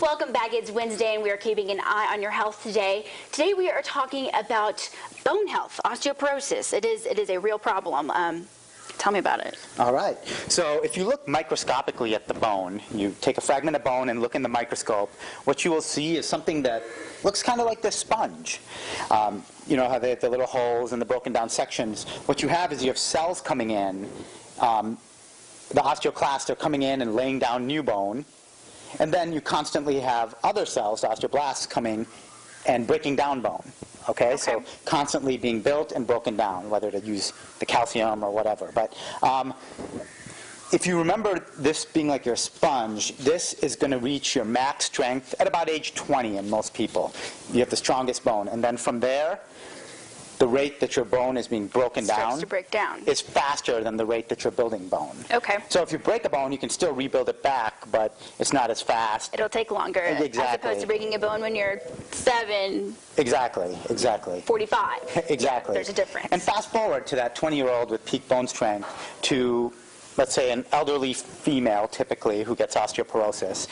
Welcome back. It's Wednesday and we are keeping an eye on your health today. Today we are talking about bone health, osteoporosis. It is a real problem. Tell me about it. All right. So if you look microscopically at the bone, you take a fragment of bone and look in the microscope, what you will see is something that looks kind of like this sponge. You know how they have the little holes and the broken down sections. What you have is you have cells coming in. The osteoclasts are coming in and laying down new bone. And then you constantly have other cells, the osteoblasts, coming and breaking down bone. Okay? So constantly being built and broken down, whether to use the calcium or whatever. But if you remember this being like your sponge, this is going to reach your max strength at about age 20 in most people. You have the strongest bone. And then from there, the rate that your bone is being broken down to break down is faster than the rate that you're building bone. Okay. So if you break a bone, you can still rebuild it back, but it's not as fast. It'll take longer. Exactly. As opposed to breaking a bone when you're 7. Exactly. 45. Exactly. Yeah, there's a difference. And fast forward to that 20-year-old with peak bone strength to, let's say, an elderly female, typically, who gets osteoporosis.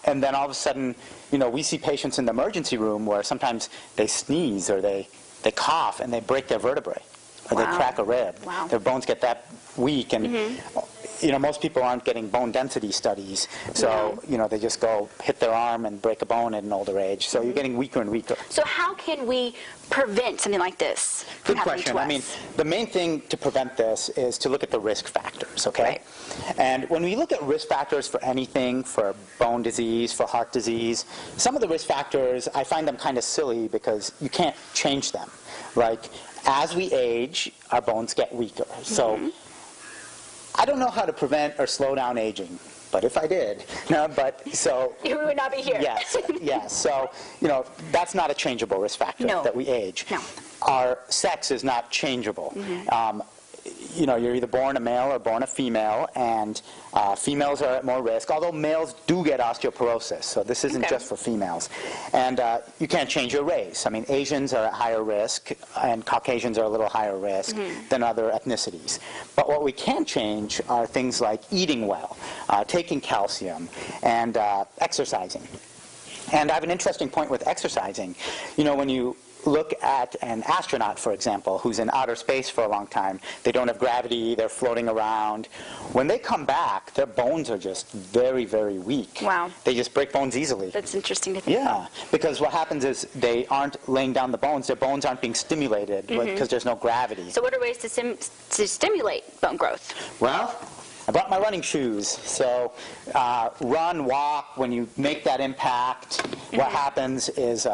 And then all of a sudden, you know, we see patients in the emergency room where sometimes they sneeze or they cough and they break their vertebrae, or they crack a rib. Wow. Their bones get that weak, and you know, most people aren't getting bone density studies, so you know, they just go hit their arm and break a bone at an older age. So you're getting weaker and weaker. So how can we prevent something like this from Good happening question. to us? I mean, the main thing to prevent this is to look at the risk factors, okay? Right. And when we look at risk factors for anything, for bone disease, for heart disease, some of the risk factors, I find them kind of silly because you can't change them. Like, as we age, our bones get weaker. So I don't know how to prevent or slow down aging. But if I did, so we would not be here. Yes. So, you know, that's not a changeable risk factor that we age. No. Our sex is not changeable. You know, you're either born a male or born a female, and females are at more risk, although males do get osteoporosis, so this isn't just for females. And you can't change your race. I mean, Asians are at higher risk, and Caucasians are a little higher risk than other ethnicities. But what we can change are things like eating well, taking calcium, and exercising. And I have an interesting point with exercising. You know, when you look at an astronaut, for example, who's in outer space for a long time. They don't have gravity, they're floating around. When they come back, their bones are just very, very weak. Wow. They just break bones easily. That's interesting to think about. Because what happens is they aren't laying down the bones, their bones aren't being stimulated because there's no gravity. So what are ways to stimulate bone growth? Well, I brought my running shoes. So run, walk, when you make that impact, what happens is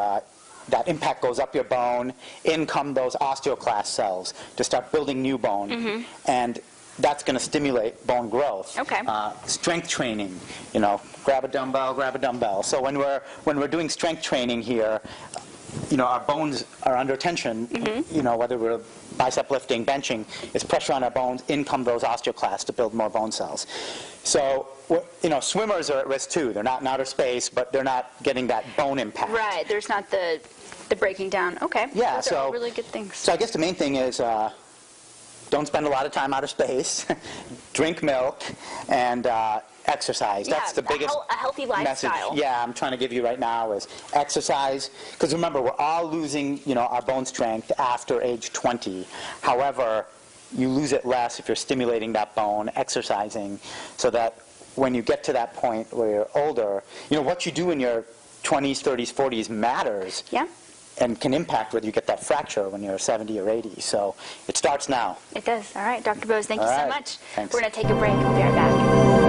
that impact goes up your bone, in come those osteoclast cells to start building new bone, and that's going to stimulate bone growth. Okay. Strength training, you know, grab a dumbbell. So when we're doing strength training here, you know, our bones are under tension, you know, whether we're bicep lifting, benching, it's pressure on our bones, in come those osteoclasts to build more bone cells. So, you know, swimmers are at risk too. They're not in outer space, but they're not getting that bone impact. Right, there's not the breaking down. Okay, yeah, those are all really good things. So I guess the main thing is don't spend a lot of time outer space, drink milk, and exercise. That's the biggest a healthy lifestyle. message. Yeah, I'm trying to give you right now is exercise. Because remember, we're all losing, you know, our bone strength after age 20. However, you lose it less if you're stimulating that bone, exercising, so that when you get to that point where you're older, you know, what you do in your 20s, 30s, 40s matters. Yeah. And can impact whether you get that fracture when you're 70 or 80. So it starts now. It does. All right, Dr. Bose, thank you so much. Thanks. We're going to take a break. We'll be right back.